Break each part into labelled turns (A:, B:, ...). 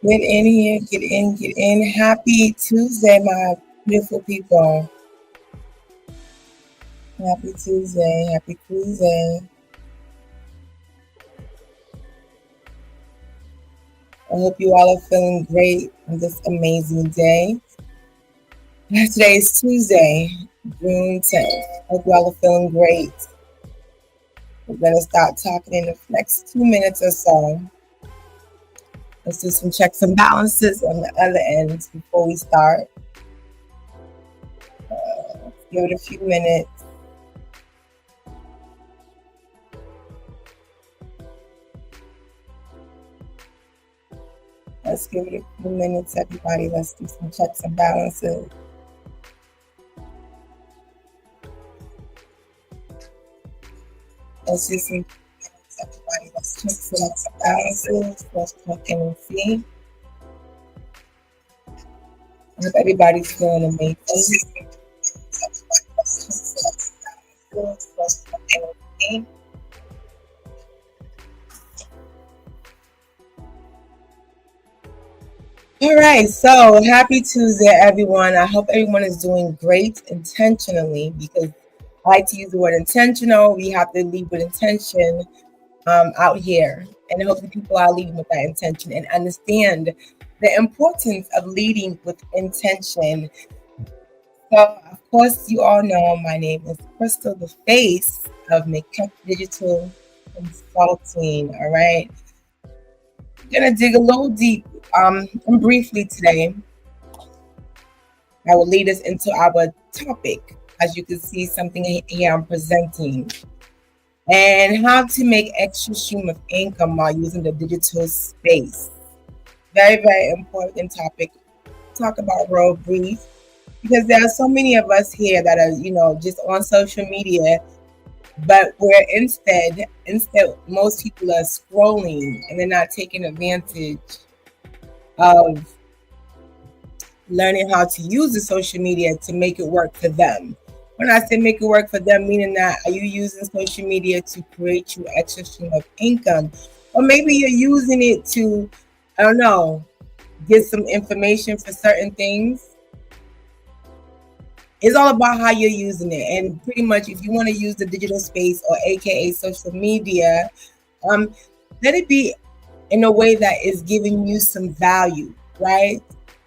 A: Get in here, get in, get in. Happy Tuesday, my beautiful people. Happy Tuesday, happy Tuesday. I hope you all are feeling great on this amazing day. Today is Tuesday, June 10th. Hope you all are feeling great. We're going to start talking in the next 2 minutes or so. Let's do some checks and balances on the other ends before we start. Give it a few minutes. Let's give it a few minutes, everybody. Let's do some checks and balances. Let's do some minutes, everybody. Let's check some balances. Let's check in and see. I hope everybody's feeling amazing. All right, so happy Tuesday, everyone. I hope everyone is doing great intentionally because I like to use the word intentional. We have to lead with intention out here, and I hope the people are leading with that intention and understand the importance of leading with intention. So, of course, you all know my name is Crystal, the face of McKeck Digital Consulting. All right, I'm gonna dig a little deep and briefly today. I will lead us into our topic. As you can see, something here I'm presenting, and how to make extra stream of income while using the digital space. Very, very important topic. Talk about real brief because there are so many of us here that are, just on social media, but we're instead most people are scrolling and they're not taking advantage of learning how to use the social media to make it work for them. When I say make it work for them, meaning that are you using social media to create your extra stream of income? Or maybe you're using it to, I don't know, get some information for certain things. It's all about how you're using it. And pretty much if you want to use the digital space or AKA social media, let it be in a way that is giving you some value, right?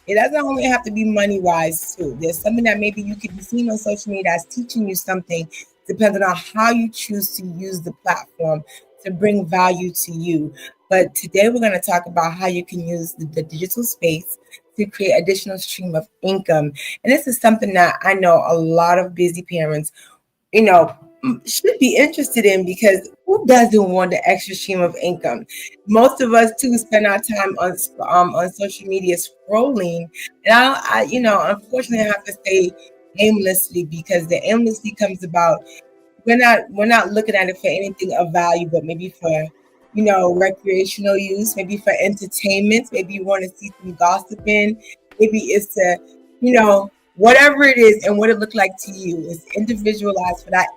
A: It doesn't only have to be money wise too. There's something that maybe you could be seeing on social media that's teaching you something, depending on how you choose to use the platform to bring value to you. But today we're going to talk about how you can use the digital space to create additional stream of income. And this is something that I know a lot of busy parents, you know, should be interested in because who doesn't want the extra stream of income? Most of us too spend our time on social media scrolling, and unfortunately, I have to say aimlessly because the aimlessly comes about we're not looking at it for anything of value, but maybe for recreational use, maybe for entertainment, maybe you want to see some gossiping, maybe it's to whatever it is and what it looked like to you is individualized for that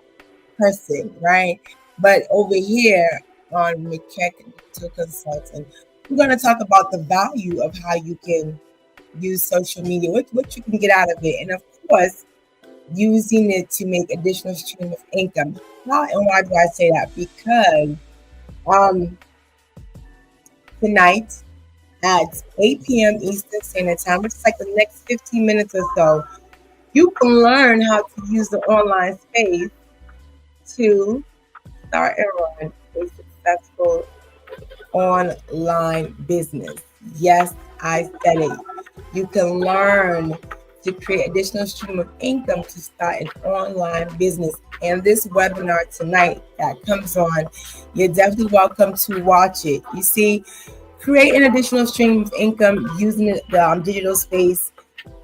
A: person, right? But over here on McKeck Digital Consulting, we're going to talk about the value of how you can use social media, what you can get out of it, and of course, using it to make additional stream of income. How and why do I say that? Because um, tonight at 8 p.m. Eastern Standard Time, which is like the next 15 minutes or so, you can learn how to use the online space to start and run a successful online business. Yes, I said it. You can learn to create additional stream of income to start an online business. And this webinar tonight that comes on, you're definitely welcome to watch it. You see, create an additional stream of income using the digital space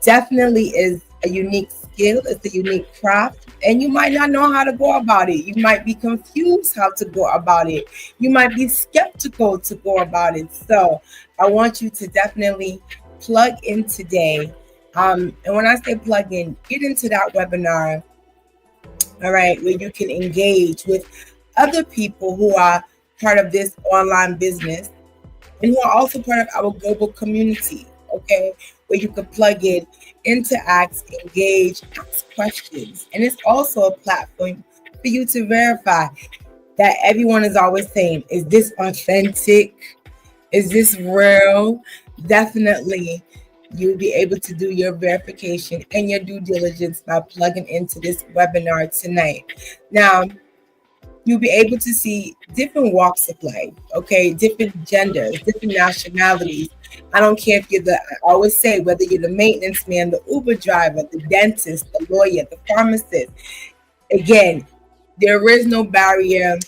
A: definitely is a unique skill. It's a unique craft, and you might not know how to go about it. You might be confused how to go about it. You might be skeptical to go about it. So I want you to definitely plug in today. And when I say plug in, get into that webinar, all right, where you can engage with other people who are part of this online business and who are also part of our global community, okay, where you can plug in, interact, engage, ask questions. And it's also a platform for you to verify that everyone is always saying, is this authentic? Is this real? Definitely, you'll be able to do your verification and your due diligence by plugging into this webinar tonight. Now, you'll be able to see different walks of life, okay, different genders, different nationalities. I don't care if you're I always say, whether you're the maintenance man, the Uber driver, the dentist, the lawyer, the pharmacist. Again, there is no barrier.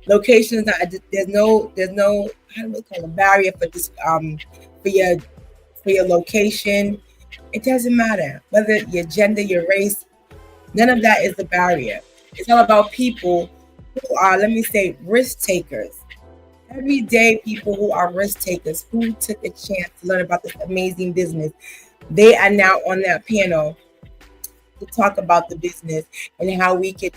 A: Location is not, there's no how do we call a barrier for this for your for your location. It doesn't matter whether your gender, your race, none of that is the barrier. It's all about people who are, let me say, risk takers. Everyday people who are risk takers, who took a chance to learn about this amazing business. They are now on that panel to talk about the business and how we can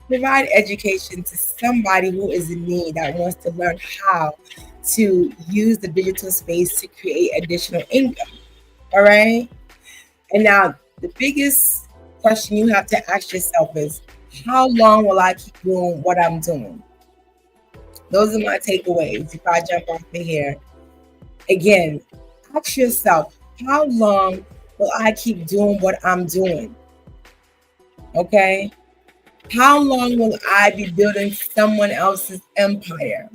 A: provide education to somebody who is in need, that wants to learn how to use the digital space to create additional income. All right. And now the biggest question you have to ask yourself is, how long will I keep doing what I'm doing? Those are my takeaways. If I jump off of here, again, ask yourself, how long will I keep doing what I'm doing? Okay. How long will I be building someone else's empire?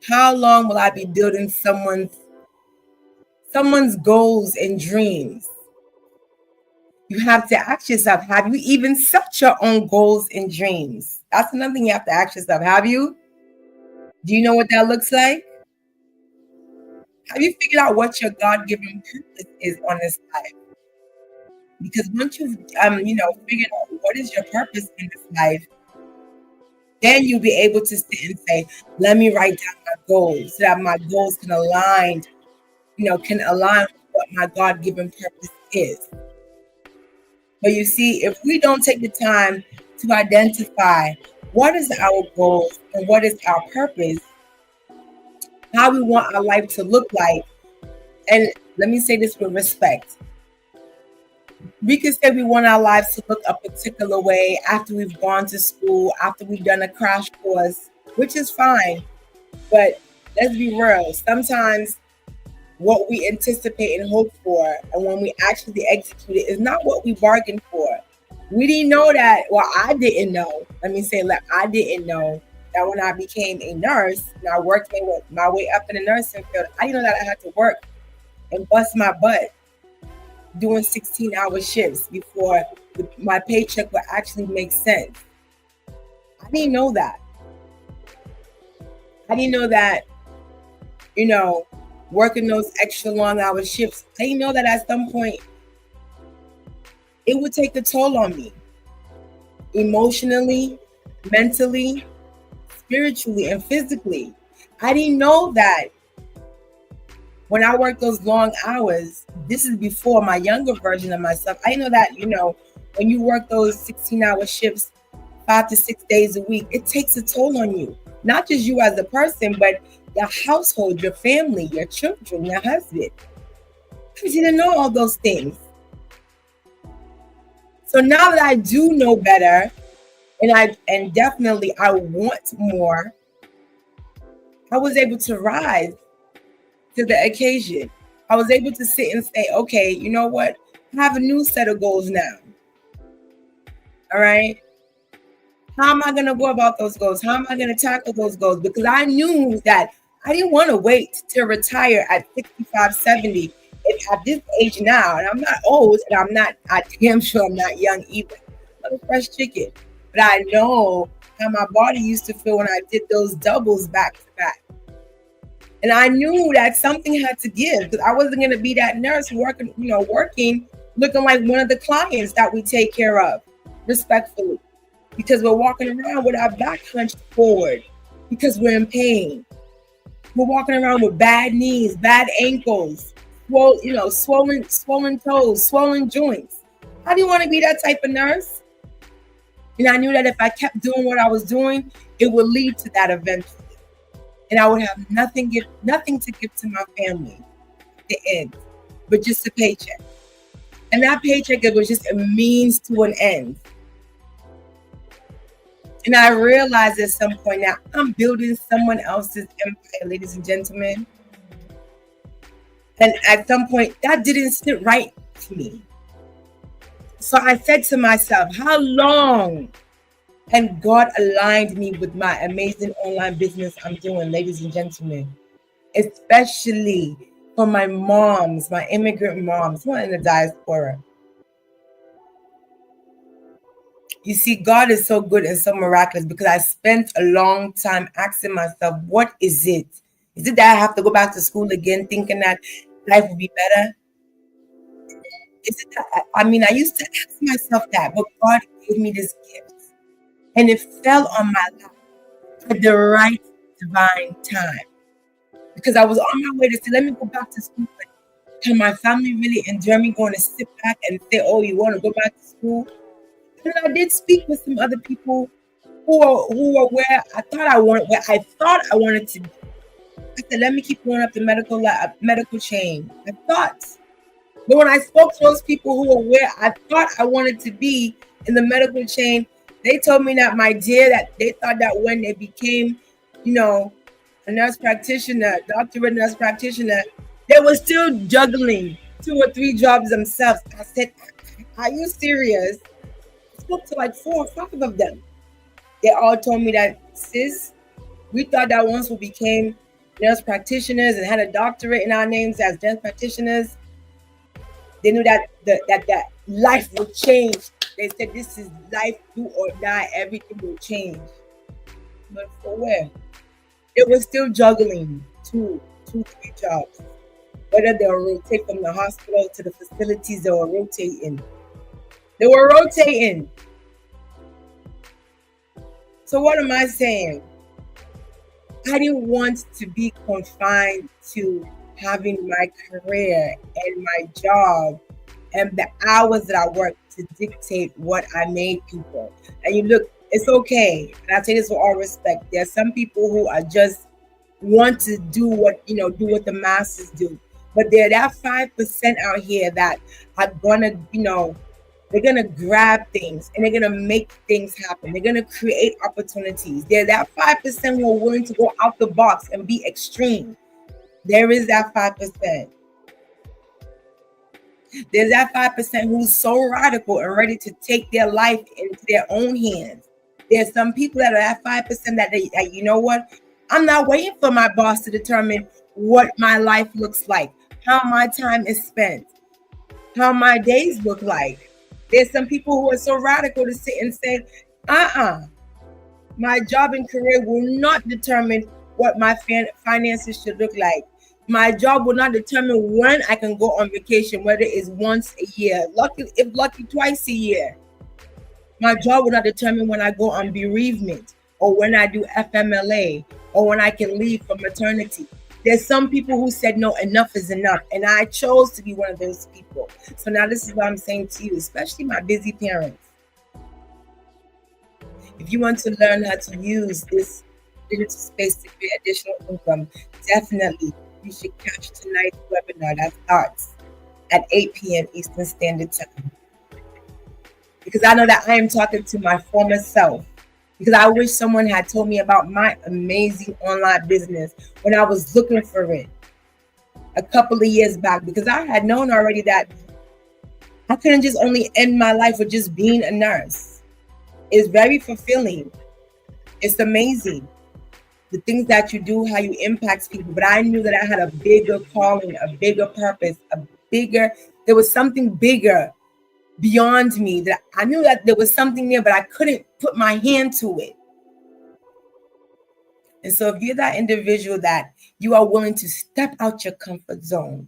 A: How long will I be building someone's goals and dreams? You have to ask yourself, have you even set your own goals and dreams? That's another thing you have to ask yourself. Have you? Do you know what that looks like? Have you figured out what your God-given purpose is on this life? Because once you've figured out what is your purpose in this life, then you'll be able to sit and say, let me write down my goals so that my goals can align with what my God-given purpose is. But you see, if we don't take the time to identify what is our goals and what is our purpose, how we want our life to look like, and let me say this with respect. We can say we want our lives to look a particular way after we've gone to school, after we've done a crash course, which is fine. But let's be real. Sometimes what we anticipate and hope for, and when we actually execute it, is not what we bargained for. We didn't know that. Well, I didn't know. Let me say, I didn't know that when I became a nurse and I worked my way up in the nursing field, I didn't know that I had to work and bust my butt doing 16-hour shifts before my paycheck would actually make sense. I didn't know that. I didn't know that, working those extra long hour shifts, I didn't know that at some point it would take a toll on me emotionally, mentally, spiritually, and physically. I didn't know that when I worked those long hours, this is before my younger version of myself. I know that, when you work those 16-hour shifts, 5 to 6 days a week, it takes a toll on you. Not just you as a person, but your household, your family, your children, your husband. I didn't know all those things. So now that I do know better, and definitely I want more, I was able to rise to the occasion. I was able to sit and say, okay, you know what? I have a new set of goals now. All right. How am I going to go about those goals? How am I going to tackle those goals? Because I knew that I didn't want to wait to retire at 65, 70. And at this age now, and I'm not old, and I damn sure I'm not young either. I'm a fresh chicken. But I know how my body used to feel when I did those doubles back to back. And I knew that something had to give, because I wasn't going to be that nurse working, looking like one of the clients that we take care of, respectfully, because we're walking around with our back hunched forward because we're in pain. We're walking around with bad knees, bad ankles, swollen toes, swollen joints. How do you want to be that type of nurse? And I knew that if I kept doing what I was doing, it would lead to that eventually. and I would have nothing to give to my family at the end, but just a paycheck. And that paycheck, it was just a means to an end. And I realized at some point now I'm building someone else's empire, ladies and gentlemen. And at some point that didn't sit right to me. So I said to myself, how long? And God aligned me with my amazing online business I'm doing, ladies and gentlemen, especially for my moms, my immigrant moms who are in the diaspora. You see, God is so good and so miraculous because I spent a long time asking myself, what is it? Is it that I have to go back to school again thinking that life will be better? Is it that, I used to ask myself that, but God gave me this gift and it fell on my lap at the right divine time because I was on my way to say, let me go back to school. But can my family really endure me going to sit back and say, oh, you want to go back to school? And I did speak with some other people who were where I thought I wanted to be. I said, let me keep going up the medical chain. I thought. But when I spoke to those people who were where I thought I wanted to be in the medical chain, they told me that, my dear, that they thought that when they became, a nurse practitioner, doctorate nurse practitioner, they were still juggling 2 or 3 jobs themselves. I said, are you serious? I spoke to like 4 or 5 of them. They all told me that, sis, we thought that once we became nurse practitioners and had a doctorate in our names as nurse practitioners, they knew that that life would change. They said, this is life, do or die, everything will change. But for where? It was still juggling 2, 3 jobs. Whether they were rotate from the hospital to the facilities, they were rotating. So what am I saying? I didn't want to be confined to having my career and my job and the hours that I work to dictate what I made people. And you look, it's okay. And I say this with all respect. There are some people who are just want to do what the masses do. But there are that 5% out here that are gonna, they're gonna grab things and they're gonna make things happen. They're gonna create opportunities. They're that 5% who are willing to go out the box and be extreme. There is that 5%. There's that 5% who's so radical and ready to take their life into their own hands. There's some people that are at 5% that you know what? I'm not waiting for my boss to determine what my life looks like, how my time is spent, how my days look like. There's some people who are so radical to sit and say, my job and career will not determine what my finances should look like. My job will not determine when I can go on vacation, whether it's once a year, if lucky twice a year. My job will not determine when I go on bereavement or when I do FMLA or when I can leave for maternity. There's some people who said, no, enough is enough. And I chose to be one of those people. So now this is what I'm saying to you, especially my busy parents. If you want to learn how to use this digital space to create additional income, definitely you should catch tonight's webinar that starts at 8 p.m. Eastern Standard Time. Because I know that I am talking to my former self. Because I wish someone had told me about my amazing online business when I was looking for it a couple of years back. Because I had known already that I couldn't just only end my life with just being a nurse. It's very fulfilling. It's amazing. The things that you do, how you impact people. But I knew that I had a bigger calling, a bigger purpose, there was something bigger beyond me, that I knew that there was something there, but I couldn't put my hand to it. And so if you're that individual that you are willing to step out your comfort zone,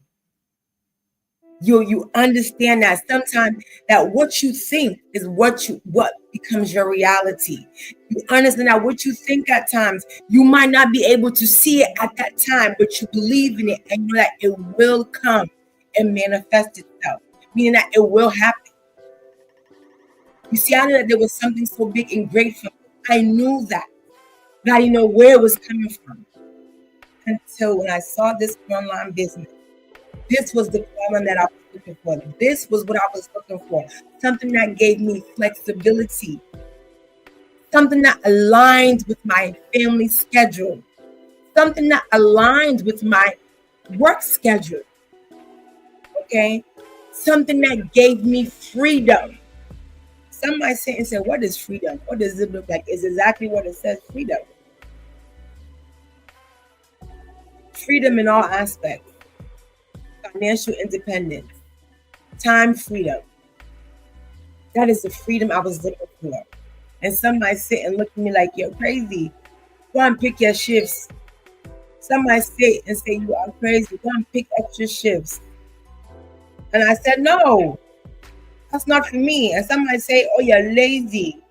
A: you understand that sometimes that what you think is what becomes your reality. You understand that what you think at times, you might not be able to see it at that time, but you believe in it and you know that it will come and manifest itself, meaning that it will happen. You see, I knew that there was something so big and great for me. I knew that, but I didn't know where it was coming from. until when I saw this online business. This was the calling that I was looking for. This was what I was looking for. Something that gave me flexibility, something that aligned with my family schedule, something that aligned with my work schedule. Okay. Something that gave me freedom. Some might say and say, what is freedom? What does it look like? It's exactly what it says, freedom. Freedom in all aspects, financial independence, time freedom. That is the freedom I was looking for. And some might sit and look at me like, you're crazy. Go and pick your shifts. Some might sit and say, you are crazy. Go and pick extra shifts. And I said, no, that's not for me. And some might say, oh, you're lazy.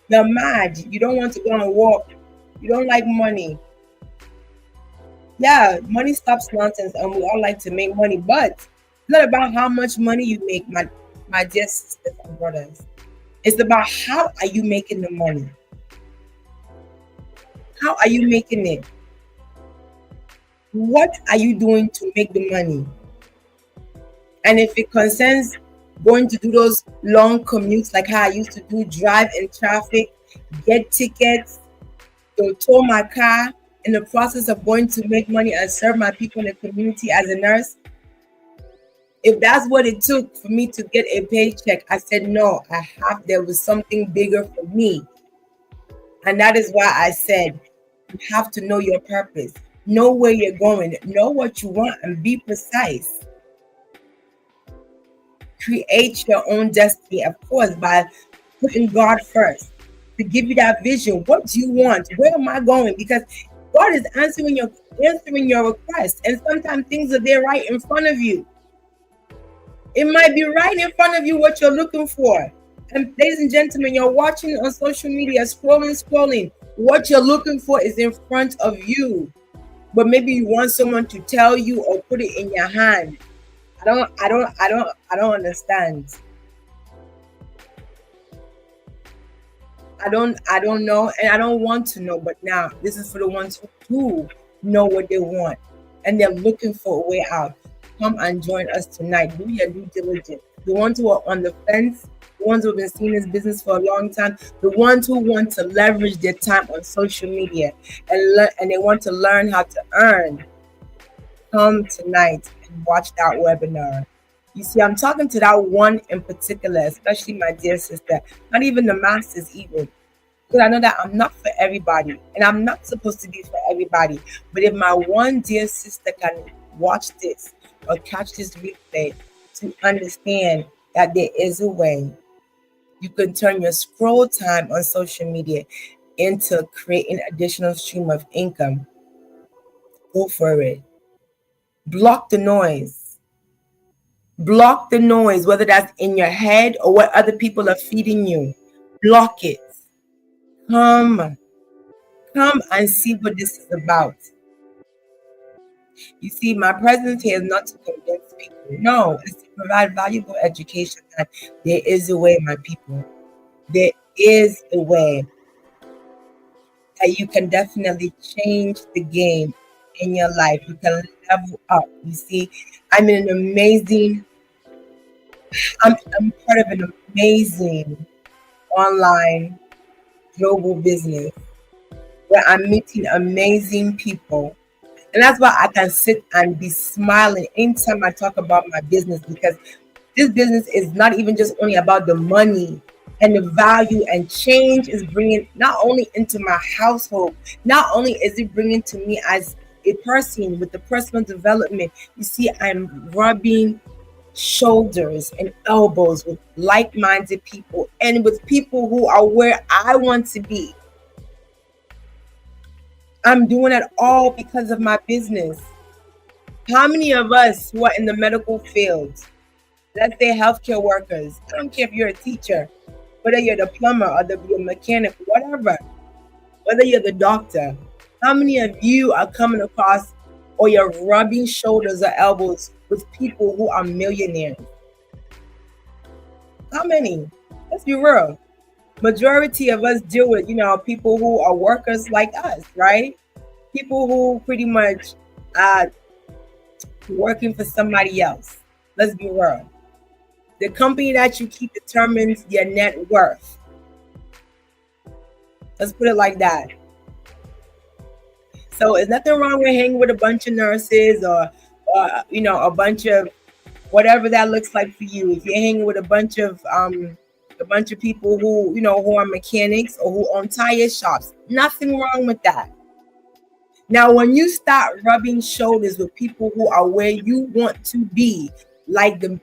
A: You're mad. You don't want to go and walk. You don't like money. Yeah, money stops nonsense, and we all like to make money, but it's not about how much money you make, my dear sisters and brothers. It's about how are you making the money? How are you making it? What are you doing to make the money? And if it concerns going to do those long commutes like how I used to do, drive in traffic, get tickets, to tow my car in the process of going to make money and serve my people in the community as a nurse, if that's what it took for me to get a paycheck, I said, no, there was something bigger for me. And that is why I said, you have to know your purpose, know where you're going, know what you want, and be precise. Create your own destiny, of course, by putting God first to give you that vision. What do you want? Where am I going? Because God is answering your request, and sometimes things are there right in front of you. It might be right in front of you what you're looking for. And ladies and gentlemen, you're watching on social media, scrolling. What you're looking for is in front of you, but maybe you want someone to tell you or put it in your hand. I don't understand. I don't know, and I don't want to know. But now this is for the ones who do know what they want and they're looking for a way out. Come and join us tonight. Do your due diligence. The ones who are on the fence, the ones who have been seeing this business for a long time, the ones who want to leverage their time on social media and they want to learn how to earn. Come tonight and watch that webinar. You see, I'm talking to that one in particular, especially my dear sister, not even the masses even. Because I know that I'm not for everybody and I'm not supposed to be for everybody. But if my one dear sister can watch this or catch this replay to understand that there is a way you can turn your scroll time on social media into creating additional stream of income, go for it. Block the noise. Block the noise, whether that's in your head or what other people are feeding you. Block it. Come and see what this is about. You see, my presence here is not to convince people. No, it's to provide valuable education. That there is a way, my people. There is a way that you can definitely change the game in your life. You can level up. You see, I'm part of an amazing online global business where I'm meeting amazing people. And that's why I can sit and be smiling anytime I talk about my business, because this business is not even just only about the money and the value and change is bringing not only into my household, not only is it bringing to me as a person with the personal development. You see, I'm rubbing shoulders and elbows with like-minded people and with people who are where I want to be. I'm doing it all because of my business. How many of us who are in the medical field, let's say healthcare workers, I don't care if you're a teacher, whether you're the plumber or you're a mechanic, whatever, whether you're the doctor, how many of you are coming across or you're rubbing shoulders or elbows with people who are millionaires? How many? Let's be real. Majority of us deal with, people who are workers like us, right? People who pretty much are working for somebody else. Let's be real. The company that you keep determines your net worth. Let's put it like that. So there's nothing wrong with hanging with a bunch of nurses or a bunch of whatever that looks like for you. If you're hanging with a bunch of people who are mechanics or who own tire shops, nothing wrong with that. Now, when you start rubbing shoulders with people who are where you want to be, like the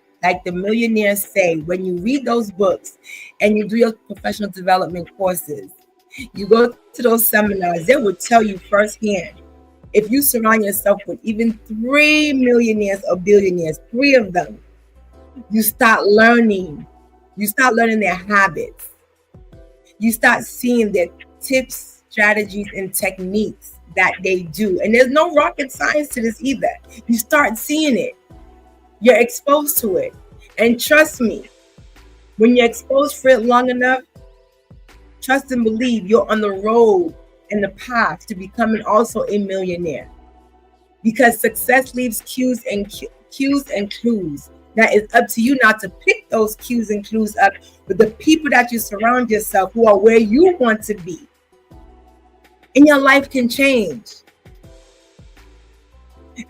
A: millionaires say, when you read those books and you do your professional development courses, you go to those seminars, they will tell you firsthand. If you surround yourself with even 3 millionaires or billionaires, three of them, you start learning. You start learning their habits. You start seeing their tips, strategies, and techniques that they do. And there's no rocket science to this either. You start seeing it. You're exposed to it. And trust me, when you're exposed for it long enough, trust and believe you're on the road and the path to becoming also a millionaire. Because success leaves cues and clues. Now it's up to you not to pick those cues and clues up with the people that you surround yourself who are where you want to be. And your life can change.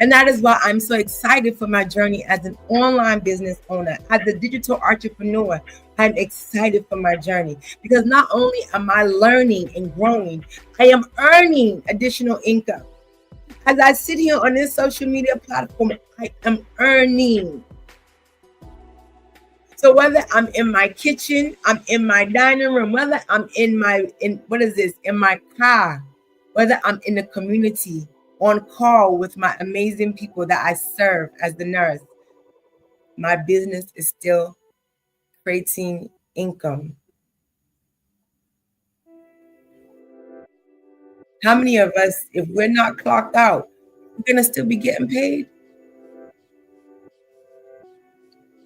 A: And that is why I'm so excited for my journey as an online business owner, as a digital entrepreneur. I'm excited for my journey because not only am I learning and growing, I am earning additional income. As I sit here on this social media platform, I am earning. So whether I'm in my kitchen, I'm in my dining room, whether I'm in my car, whether I'm in the community, on call with my amazing people that I serve as the nurse, my business is still creating income. How many of us, if we're not clocked out, we're going to still be getting paid?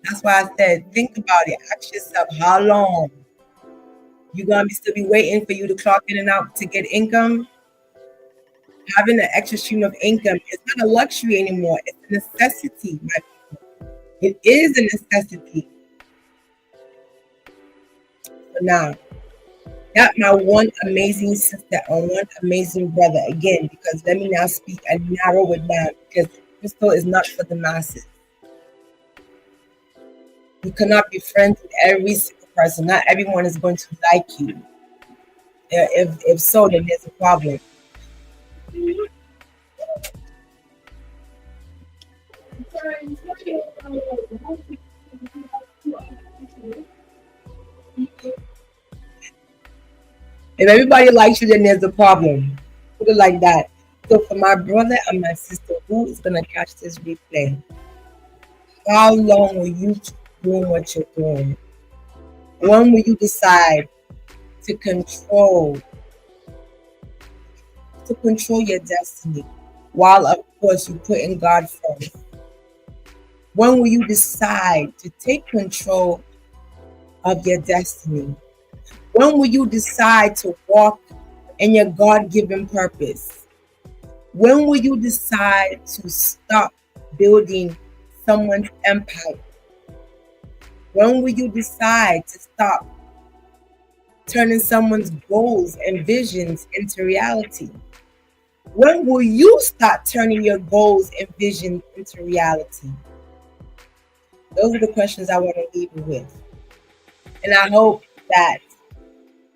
A: That's why I said, think about it. Ask yourself, how long you going to still be waiting for you to clock in and out to get income? Having an extra stream of income is not a luxury anymore. It's a necessity, my people. It is a necessity. So now, got my one amazing sister and one amazing brother again, because let me now speak and narrow it down, because Crystal is not for the masses. You cannot be friends with every single person. Not everyone is going to like you. If so, then there's a problem. If everybody likes you, then there's a problem. Put it like that. So for my brother and my sister who is gonna catch this replay, how long will you keep doing what you're doing? When will you decide to control your destiny? While of course you put in God first. When will you decide to take control of your destiny? When will you decide to walk in your God-given purpose? When will you decide to stop building someone's empire? When will you decide to stop turning someone's goals and visions into reality? When will you start turning your goals and visions into reality? Those are the questions I want to leave you with. And I hope that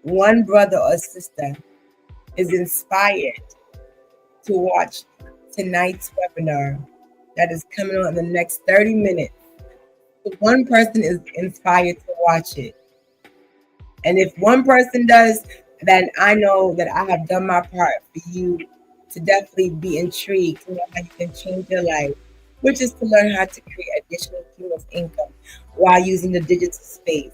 A: one brother or sister is inspired to watch tonight's webinar that is coming on in the next 30 minutes. If one person is inspired to watch it, and if one person does, then I know that I have done my part for you to definitely be intrigued to know how you can change your life, which is to learn how to create additional stream of income while using the digital space.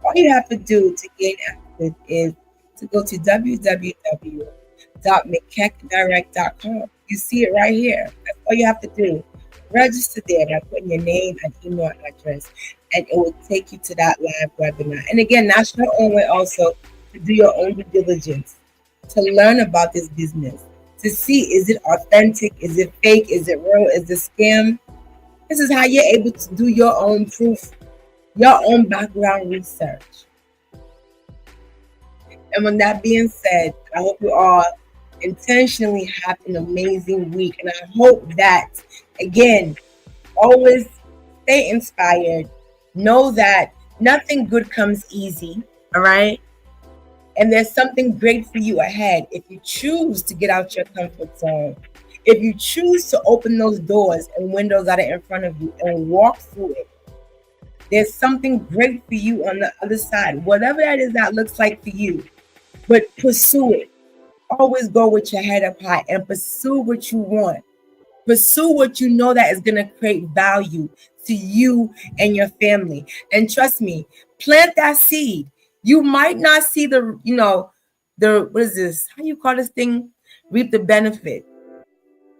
A: All you have to do to gain access is to go to www.mckdirect.com. You see it right here. That's all you have to do. Register there by putting your name and email address, and it will take you to that live webinar. And again, that's your own way also to do your own due diligence, to learn about this business, to see, is it authentic? Is it fake? Is it real? Is it scam? This is how you're able to do your own proof, your own background research. And with that being said, I hope you all intentionally have an amazing week. And I hope that, again, always stay inspired. Know that nothing good comes easy, all right? And there's something great for you ahead if you choose to get out your comfort zone. If you choose to open those doors and windows that are in front of you and walk through it, there's something great for you on the other side. Whatever that is that looks like for you, but pursue it. Always go with your head up high and pursue what you want. Pursue what you know that is going to create value to you and your family. And trust me, plant that seed. You might not see what is this? How you call this thing? Reap the benefit.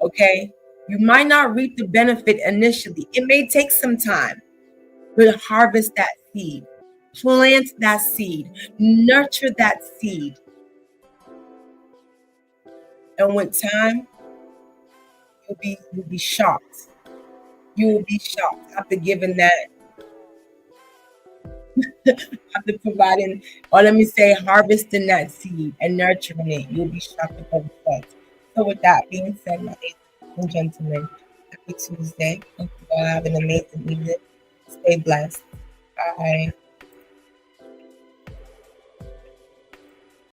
A: Okay. You might not reap the benefit initially. It may take some time, but harvest that seed. Plant that seed. Nurture that seed. And with time, you'll be shocked. You will be shocked after giving that, after providing, or let me say, harvesting that seed and nurturing it. You'll be shocked at the results. So, with that being said, my ladies and gentlemen, happy Tuesday. Hope you all have an amazing evening. Stay blessed. Bye.